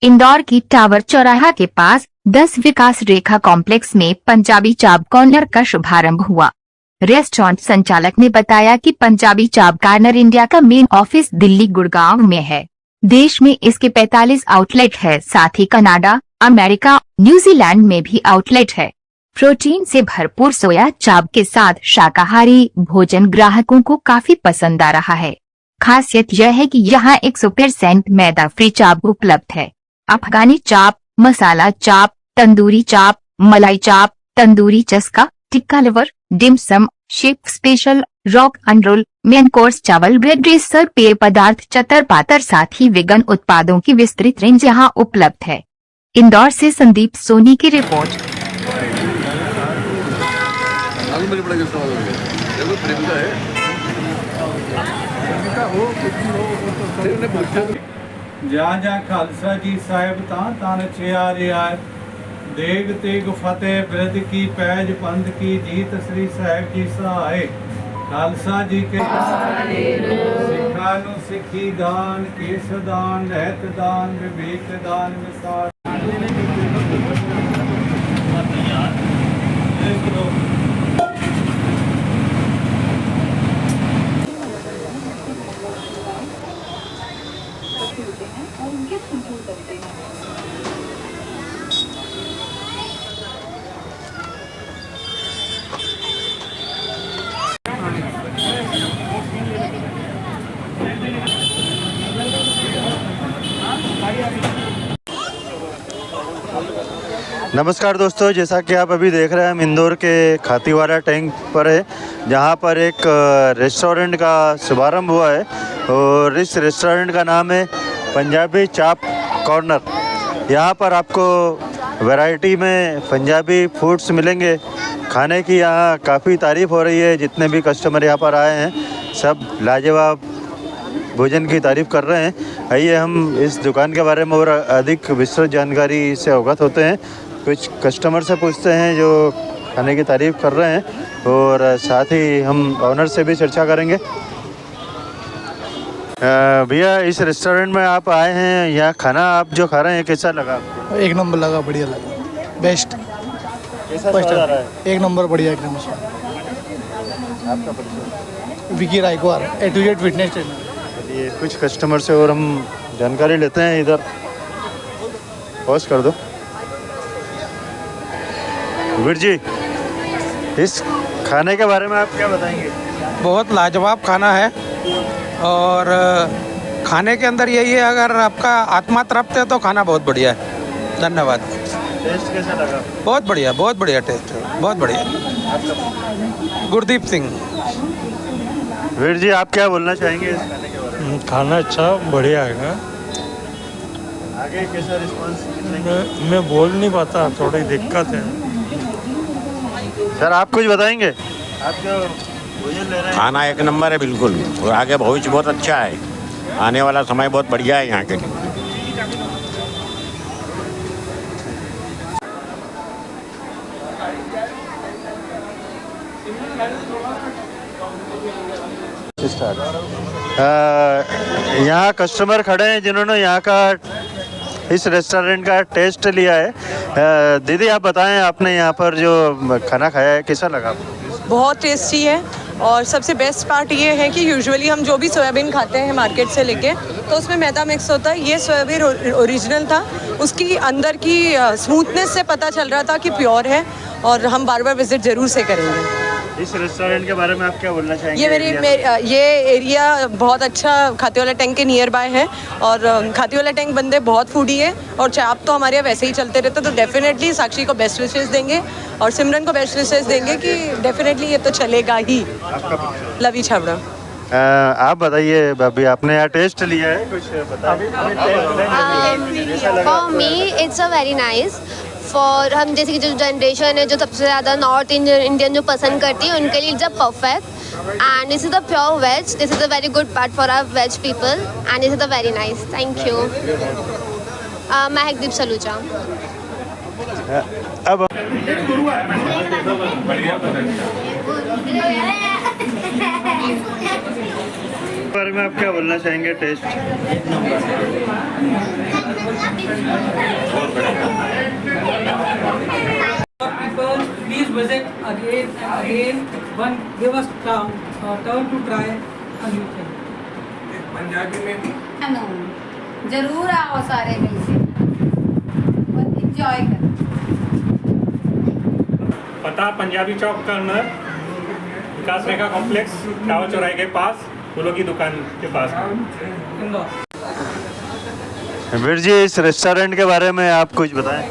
इंदौर की टावर चौराहा के पास 10 विकास रेखा कॉम्प्लेक्स में पंजाबी चाप कॉर्नर का शुभारंभ हुआ। रेस्टोरेंट संचालक ने बताया कि पंजाबी चाप कॉर्नर इंडिया का मेन ऑफिस दिल्ली गुड़गांव में है। देश में इसके 45 आउटलेट है, साथ ही कनाडा, अमेरिका, न्यूजीलैंड में भी आउटलेट है। प्रोटीन से भरपूर सोया चाप के साथ शाकाहारी भोजन ग्राहकों को काफी पसंद आ रहा है। खासियत यह है कि यहाँ 100% मैदा फ्री चाप उपलब्ध है। अफगानी चाप, मसाला चाप, तंदूरी चाप, मलाई chaap, tandoori chaska, tikka liver, dimsum, chef special, rock and roll, main course chawal, bread, dessert, पेय पदार्थ, चतर पातर, साथ ही वेगन उत्पादों की विस्तृत रेंज यहाँ उपलब्ध है। इंदौर से संदीप सोनी की रिपोर्ट। जहाँ जहाँ खालसा जी साहिब तान छियारे आए, देग तेग फतेह बिरद की पैज पंथ की जीत श्री साहिब जी सहाय। खालसा जी के सिखा नु सिखी दान, केस दान, रहत दान, विवेक दान, विसार। नमस्कार दोस्तों, जैसा कि आप अभी देख रहे हैं हम इंदौर के खातीवाड़ा टैंक पर है, जहां पर एक रेस्टोरेंट का शुभारंभ हुआ है और इस रेस्टोरेंट का नाम है पंजाबी चाप कॉर्नर। यहां पर आपको वैरायटी में पंजाबी फूड्स मिलेंगे। खाने की यहां काफ़ी तारीफ़ हो रही है। जितने भी कस्टमर यहां पर आए हैं सब लाजवाब भोजन की तारीफ़ कर रहे हैं। आइए हम इस दुकान के बारे में और अधिक विस्तृत जानकारी से अवगत होते हैं। कुछ कस्टमर से पूछते हैं जो खाने की तारीफ़ कर रहे हैं और साथ ही हम ऑनर से भी चर्चा करेंगे। भैया, इस रेस्टोरेंट में आप आए हैं, यहाँ खाना आप जो खा रहे हैं कैसा लगा आपको? एक नंबर लगा, बढ़िया लगा, बेस्ट। कैसा स्वाद आ रहा है? एक नंबर, बढ़िया, एक नंबर। आपका परिचय? Vicky Raikwar, A to Z fitness trainer. ये कुछ कस्टमर से और हम जानकारी लेते हैं। इधर पॉज कर दो। वीर जी, इस खाने के बारे में आप क्या बताएंगे? बहुत लाजवाब खाना है और खाने के अंदर यही है, अगर आपका आत्मा तृप्त है तो खाना बहुत बढ़िया है। धन्यवाद। टेस्ट कैसा लगा? बहुत बढ़िया टेस्ट है, बहुत बढ़िया। गुरदीप सिंह। वीर जी, आप क्या बोलना चाहेंगे इस खाने के बारे में? खाना अच्छा बढ़िया है। आगे कैसा रिस्पांस? मैं बोल नहीं पाता, थोड़ी दिक्कत है। सर, आप कुछ बताएंगे? आप जो भोजन ले रहे हैं? खाना एक नंबर है बिल्कुल, और आगे भविष्य बहुत अच्छा है। आने वाला समय बहुत बढ़िया है यहाँ के लिए। यहाँ कस्टमर खड़े हैं जिन्होंने यहाँ का इस रेस्टोरेंट का टेस्ट लिया है। दीदी, आप बताएं, आपने यहाँ पर जो खाना खाया है कैसा लगा आपको? बहुत टेस्टी है और सबसे बेस्ट पार्ट ये है कि यूजुअली हम जो भी सोयाबीन खाते हैं मार्केट से लेके, तो उसमें मैदा मिक्स होता है। ये सोयाबीन ओरिजिनल था, उसकी अंदर की स्मूथनेस से पता चल रहा था कि प्योर है और हम बार बार विजिट ज़रूर से करेंगे। इस रेस्टोरेंट के बारे में आप क्या बोलना चाहेंगे? ये एरिया बहुत अच्छा खातीवाला टैंक के नियर बाय है और खातीवाला टैंक बंदे बहुत फूडी है और चाप तो हमारे यहाँ वैसे ही चलते रहते, तो डेफिनेटली साक्षी को बेस्ट विशेस देंगे और सिमरन को बेस्ट विशेस देंगे कि डेफिनेटली ये तो चलेगा ही। लवी छाबड़ा। आप बताइए भाभी, आपने यहाँ टेस्ट लिया है, कुछ बताइए। For me it's a very nice. For हम जैसे कि जो जनरेशन है जो सबसे ज़्यादा नॉर्थ इंडियन जो पसंद करती है, उनके लिए it's a perfect. And this is the pure veg, this is a very good part for our veg people and this is a very nice. Thank you. Mehakdeep Saluja. अब बारे में आप क्या बोलना चाहेंगे? Test people, please visit again and again. One, give us turn to try a new thing. जरूर आओ सारे मिलके एंजॉय करो। पता पंजाबी चौक कॉर्नर, विकास रेखा कॉम्प्लेक्स, टावर चौराहे के पास, फूलों की दुकान के पास। वीर जी, इस रेस्टोरेंट के बारे में आप कुछ बताएं।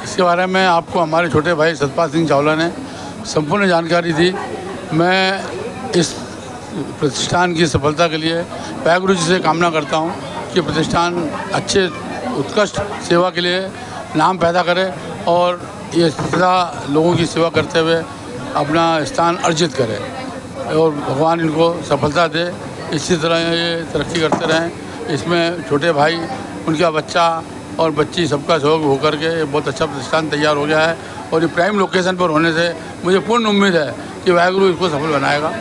इसके बारे में आपको हमारे छोटे भाई सतपाल सिंह चावला ने संपूर्ण जानकारी दी। मैं इस प्रतिष्ठान की सफलता के लिए वाहेगुरु जी से कामना करता हूं कि प्रतिष्ठान अच्छे उत्कृष्ट सेवा के लिए नाम पैदा करे और ये सदा लोगों की सेवा करते हुए अपना स्थान अर्जित करे और भगवान इनको सफलता दे। इसी तरह ये तरक्की करते रहें। इसमें छोटे भाई, उनका बच्चा और बच्ची सबका सहयोग होकर के बहुत अच्छा प्रतिष्ठान तैयार हो गया है और ये प्राइम लोकेशन पर होने से मुझे पूर्ण उम्मीद है कि वाहेगुरु इसको सफल बनाएगा,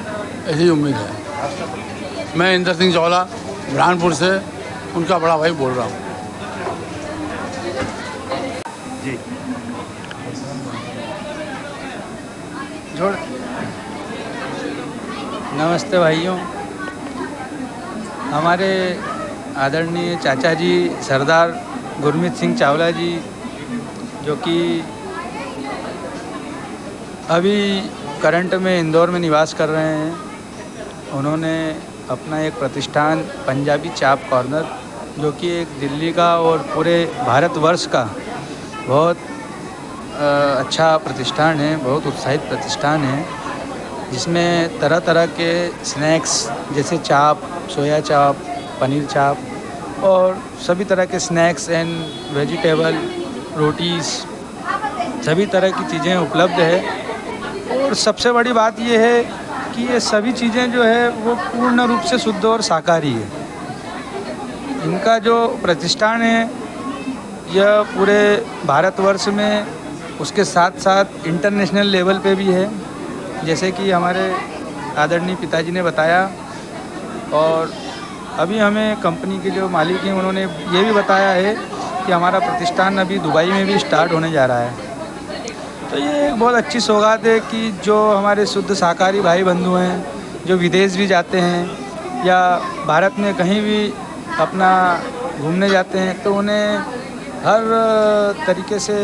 ऐसी उम्मीद है। मैं इंदर सिंह चावला बुरहानपुर से उनका बड़ा भाई बोल रहा हूँ। जी नमस्ते भाइयों। हमारे आदरणीय चाचा जी सरदार गुरमीत सिंह चावला जी, जो कि अभी करंट में इंदौर में निवास कर रहे हैं, उन्होंने अपना एक प्रतिष्ठान पंजाबी चाप कॉर्नर, जो कि एक दिल्ली का और पूरे भारतवर्ष का बहुत अच्छा प्रतिष्ठान है, बहुत उत्साहित प्रतिष्ठान है, जिसमें तरह तरह के स्नैक्स जैसे चाप, सोया चाप, पनीर चाप और सभी तरह के स्नैक्स एंड वेजिटेबल रोटीज़, सभी तरह की चीज़ें उपलब्ध है। और सबसे बड़ी बात ये है कि ये सभी चीज़ें जो है वो पूर्ण रूप से शुद्ध और शाकाहारी है। इनका जो प्रतिष्ठान है यह पूरे भारतवर्ष में, उसके साथ साथ इंटरनेशनल लेवल पे भी है, जैसे कि हमारे आदरणीय पिताजी ने बताया। और अभी हमें कंपनी के जो मालिक हैं उन्होंने ये भी बताया है कि हमारा प्रतिष्ठान अभी दुबई में भी स्टार्ट होने जा रहा है। तो ये एक बहुत अच्छी सौगात है कि जो हमारे शुद्ध शाकाहारी भाई बंधु हैं, जो विदेश भी जाते हैं या भारत में कहीं भी अपना घूमने जाते हैं, तो उन्हें हर तरीके से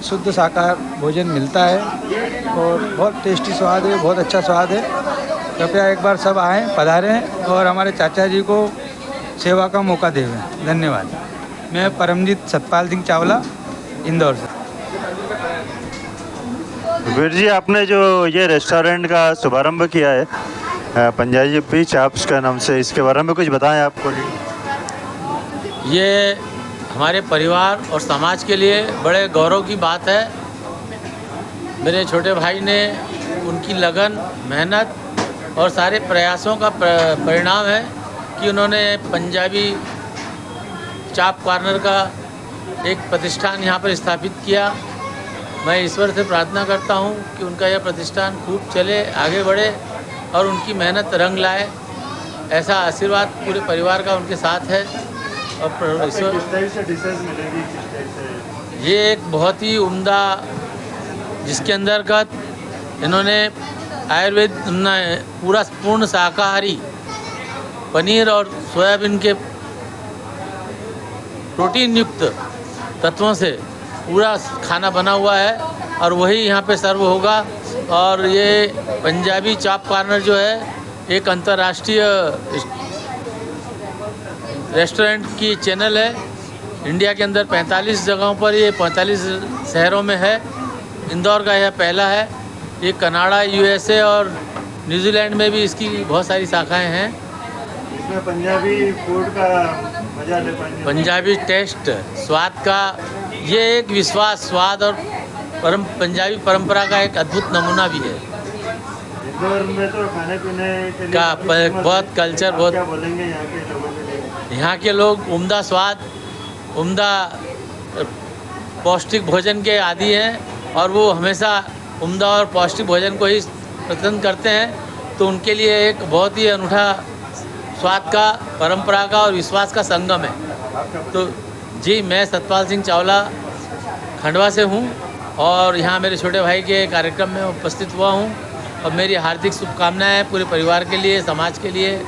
शुद्ध शाकाहार भोजन मिलता है और बहुत टेस्टी स्वाद है, बहुत अच्छा स्वाद है। कृपया एक बार सब आएँ, पधारें और हमारे चाचा जी को सेवा का मौका देवें। धन्यवाद। मैं परमजीत सतपाल सिंह चावला, इंदौर से। वीर जी, आपने जो ये रेस्टोरेंट का शुभारंभ किया है पंजाबी चाप्स का नाम से, इसके बारे में कुछ बताएं आपको। ये हमारे परिवार और समाज के लिए बड़े गौरव की बात है। मेरे छोटे भाई ने उनकी लगन, मेहनत और सारे प्रयासों का परिणाम है कि उन्होंने पंजाबी चाप कॉर्नर का एक प्रतिष्ठान यहाँ पर स्थापित किया। मैं ईश्वर से प्रार्थना करता हूँ कि उनका यह प्रतिष्ठान खूब चले, आगे बढ़े और उनकी मेहनत रंग लाए। ऐसा आशीर्वाद पूरे परिवार का उनके साथ है। और ईश्वर, ये एक बहुत ही उम्दा, जिसके अंतर्गत इन्होंने आयुर्वेद पूरा पूर्ण शाकाहारी पनीर और सोयाबीन के प्रोटीन युक्त तत्वों से पूरा खाना बना हुआ है और वही यहाँ पे सर्व होगा। और ये पंजाबी चाप कॉर्नर जो है एक अंतर्राष्ट्रीय रेस्टोरेंट की चैनल है। इंडिया के अंदर 45 जगहों पर, ये 45 शहरों में है। इंदौर का यह पहला है। ये कनाडा, यूएसए और न्यूजीलैंड में भी इसकी बहुत सारी शाखाएं हैं। इसमें पंजाबी फूड का मजा ले पाएंगे, पंजाबी टेस्ट, स्वाद का ये एक विश्वास, स्वाद और पंजाबी परंपरा का एक अद्भुत नमूना भी है। इंदौर में तो खाने पीने के लिए का बहुत कल्चर, बहुत क्या बोलेंगे यहाँ के लोगों के लिए? यहाँ के लोग उम्दा स्वाद, उम्दा पौष्टिक भोजन के आदी हैं और वो हमेशा उम्दा और पौष्टिक भोजन को ही पसंद करते हैं। तो उनके लिए एक बहुत ही अनूठा स्वाद का, परंपरा का और विश्वास का संगम है। तो जी, मैं सतपाल सिंह चावला खंडवा से हूँ और यहाँ मेरे छोटे भाई के कार्यक्रम में उपस्थित हुआ हूँ और मेरी हार्दिक शुभकामनाएं पूरे परिवार के लिए, समाज के लिए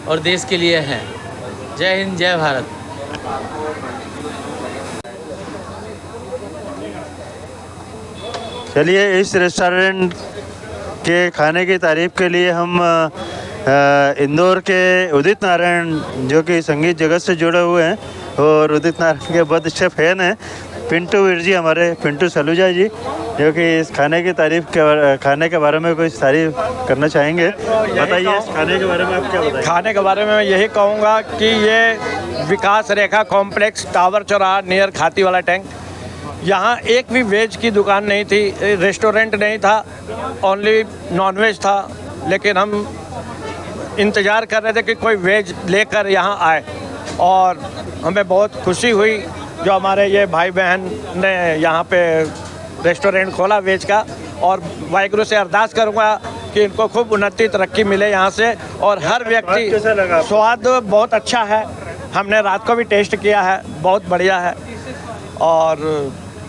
और देश के लिए हैं। जय हिंद, जय भारत। चलिए, इस रेस्टोरेंट के खाने की तारीफ के लिए हम इंदौर के उदित नारायण, जो कि संगीत जगत से जुड़े हुए हैं और उदित नारायण के बहुत अच्छे फैन हैं, पिंटू वीर जी, हमारे पिंटू सलूजा जी, जो कि इस खाने की खाने के बारे में कुछ तारीफ करना चाहेंगे। बताइए, इस खाने के बारे में आप क्या बताएंगे? खाने के बारे में मैं यही कहूँगा कि ये विकास रेखा कॉम्प्लेक्स, टावर चौराहा, नियर खाती वाला टैंक, यहाँ एक भी वेज की दुकान नहीं थी, रेस्टोरेंट नहीं था, ओनली नॉनवेज था। लेकिन हम इंतज़ार कर रहे थे कि कोई वेज लेकर यहाँ आए और हमें बहुत खुशी हुई जो हमारे ये भाई बहन ने यहाँ पे रेस्टोरेंट खोला वेज का। और वाहिगुरु से अरदास करूँगा कि इनको खूब उन्नति तरक्की मिले यहाँ से। और हर व्यक्ति, स्वाद बहुत अच्छा है, हमने रात को भी टेस्ट किया है, बहुत बढ़िया है। और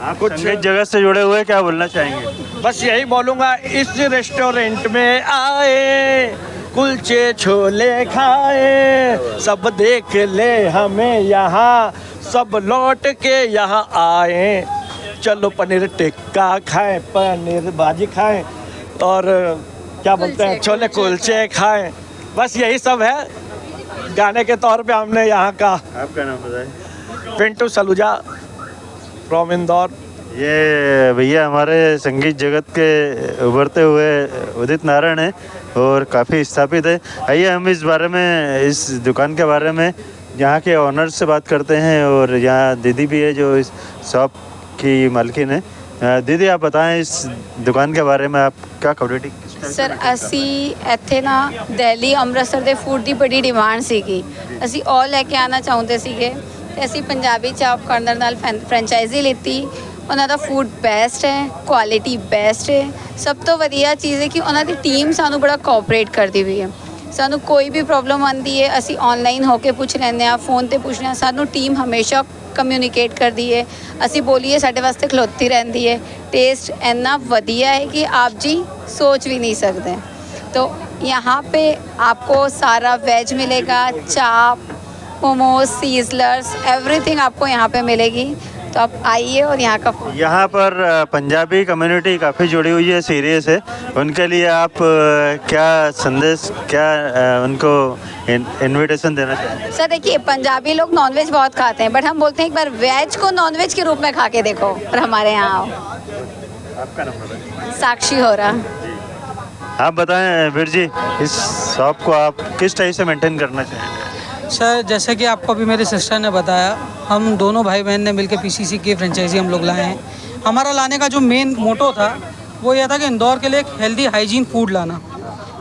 आप कुछ जगह से जुड़े हुए क्या बोलना चाहेंगे? बस यही बोलूँगा, इस रेस्टोरेंट में आए, कुलचे छोले खाए, सब देख ले हमें यहाँ, सब लौट के यहाँ आए। चलो पनीर टिक्का खाएं, पनीर भाजी खाएं और क्या बोलते हैं, छोले कुलचे खाएं। बस यही सब है। गाने के तौर पे हमने यहाँ का, आपका नाम बताएं? पिंटू सलूजा फ्रॉम इंदौर। ये भैया हमारे संगीत जगत के उभरते हुए उदित नारायण हैं और काफ़ी स्थापित है। आइए हम इस बारे में, इस दुकान के बारे में यहाँ के ऑनर से बात करते हैं। और यहाँ दीदी भी है जो इस शॉप की मालकिन है। दीदी, आप बताएं इस दुकान के बारे में, आप क्या कम्युनिटी? सर, ਅਸੀਂ ਇੱਥੇ ਨਾ ਦਿੱਲੀ ਅੰਮ੍ਰਿਤਸਰ ਦੇ ਫੂਡ ਦੀ ਬੜੀ ਡਿਮਾਂਡ ਸੀਗੀ, ਅਸੀਂ ਉਹ ਲੈ ਕੇ ਆਉਣਾ ਚਾਹੁੰਦੇ ਸੀਗੇ ਤੇ ਅਸੀਂ ਪੰਜਾਬੀ ਚਾਪ ਕਾਰਨਰ ਨਾਲ ਫਰੈਂਚਾਈਜ਼ੀ ਲਿੱਤੀ। ਉਹਨਾਂ ਦਾ ਫੂਡ ਬੈਸਟ ਹੈ, ਕੁਆਲਿਟੀ ਬੈਸਟ ਹੈ। ਸਭ ਤੋਂ ਵਧੀਆ ਚੀਜ਼ ਹੈ ਕਿ ਉਹਨਾਂ ਦੀ ਟੀਮ ਸਾਨੂੰ ਬੜਾ ਕੋਆਪਰੇਟ ਕਰਦੀ ਵੀ ਹੈ। ਸਾਨੂੰ ਕੋਈ ਵੀ ਪ੍ਰੋਬਲਮ ਆਉਂਦੀ ਹੈ, ਅਸੀਂ ਆਨਲਾਈਨ ਹੋ ਕੇ ਪੁੱਛ ਲੈਂਦੇ ਹਾਂ, ਫੋਨ ਤੇ ਪੁੱਛਦੇ ਹਾਂ, ਸਾਨੂੰ ਟੀਮ ਹਮੇਸ਼ਾ कम्युनिकेट करती है। ਅਸੀਂ बोलिए साढ़े वास्ते खलोती रहती है। टेस्ट इतना वधिया है कि आप जी सोच भी नहीं सकते। तो यहाँ पे आपको सारा वेज मिलेगा, चाप, मोमोज, सीजलर्स, एवरीथिंग आपको यहाँ पे मिलेगी। तो आप आइए और यहाँ पर पंजाबी कम्युनिटी काफ़ी जुड़ी हुई है, सीरियस है। उनके लिए आप क्या संदेश, क्या उनको इनविटेशन देना चाहिए? सर देखिए, पंजाबी लोग नॉनवेज बहुत खाते हैं, बट हम बोलते हैं एक बार वेज को नॉनवेज के रूप में खा के देखो और हमारे यहाँ आओ। आपका नाम बताएं? साक्षी हो रहा। आप बताएं वीर जी, इस शॉप को आप किस टाइप से मेंटेन करना चाहेंगे? सर, जैसे कि आपको अभी मेरी सिस्टर ने बताया, हम दोनों भाई बहन ने मिलकर पीसीसी की फ्रेंचाइजी हम लोग लाए हैं। हमारा लाने का जो मेन मोटो था वो यह था कि इंदौर के लिए एक हेल्दी हाइजीन फूड लाना।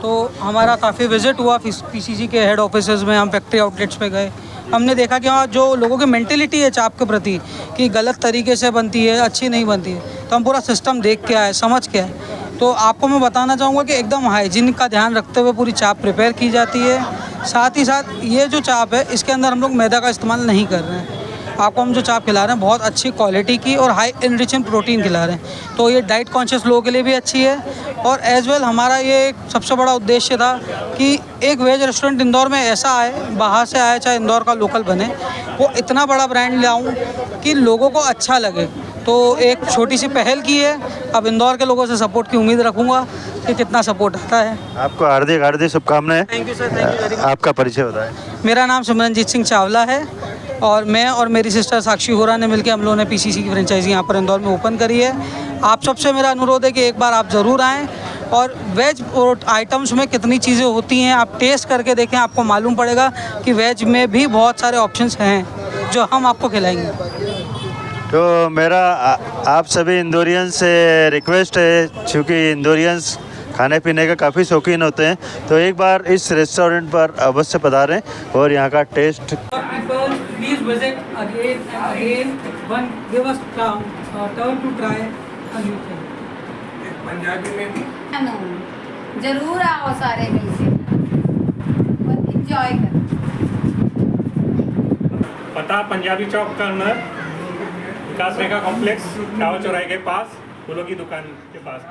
तो हमारा काफ़ी विजिट हुआ पीसीसी के हेड ऑफिसेज में, हम फैक्ट्री आउटलेट्स पे गए। हमने देखा कि वहाँ जो लोगों की मेंटेलिटी है चाप के प्रति कि गलत तरीके से बनती है, अच्छी नहीं बनती है, तो हम पूरा सिस्टम देख के आए, समझ के आए। तो आपको मैं बताना चाहूँगा कि एकदम हाइजीन का ध्यान रखते हुए पूरी चाप प्रिपेयर की जाती है। साथ ही साथ ये जो चाप है, इसके अंदर हम लोग मैदा का इस्तेमाल नहीं कर रहे हैं। आपको हम जो चाप खिला रहे हैं बहुत अच्छी क्वालिटी की और हाई एनरिच इन प्रोटीन खिला रहे हैं। तो ये डाइट कॉन्शियस लोगों के लिए भी अच्छी है। और एज वेल हमारा ये सबसे बड़ा उद्देश्य था कि एक वेज रेस्टोरेंट इंदौर में ऐसा आए, बाहर से आए चाहे इंदौर का लोकल बने, वो इतना बड़ा ब्रांड लाऊं कि लोगों को अच्छा लगे। तो एक छोटी सी पहल की है। अब इंदौर के लोगों से सपोर्ट की उम्मीद रखूँगा कि कितना सपोर्ट आता है। आपको हार्दिक हार्दिक शुभकामनाएं। Thank you sir, thank you very much. आपका परिचय बताएं। मेरा नाम सिमरनजीत सिंह चावला है और मैं और मेरी सिस्टर साक्षी होरा ने मिलकर हम लोगों ने पीसीसी की फ्रेंचाइजी यहाँ पर इंदौर में ओपन करी है। आप सबसे मेरा अनुरोध है कि एक बार आप ज़रूर आएँ और वेज आइटम्स में कितनी चीज़ें होती हैं आप टेस्ट करके देखें, आपको मालूम पड़ेगा कि वेज में भी बहुत सारे ऑप्शंस हैं जो हम आपको खिलाएंगे। तो मेरा आप सभी इंदौरियंस से रिक्वेस्ट है, चूँकि इंदौरियंस खाने पीने का काफ़ी शौकीन होते हैं, तो एक बार इस रेस्टोरेंट पर अवश्य पधारें और यहाँ का test. Please visit again and again. One, give us turn to try a new thing. Punjabi में भी जरूर आओ सारे मिलके, एंजॉय करो। पता पंजाबी चौक कॉर्नर, विकास रेखा कॉम्प्लेक्स, टावर चौराहे के पास, फूलों की दुकान के पास।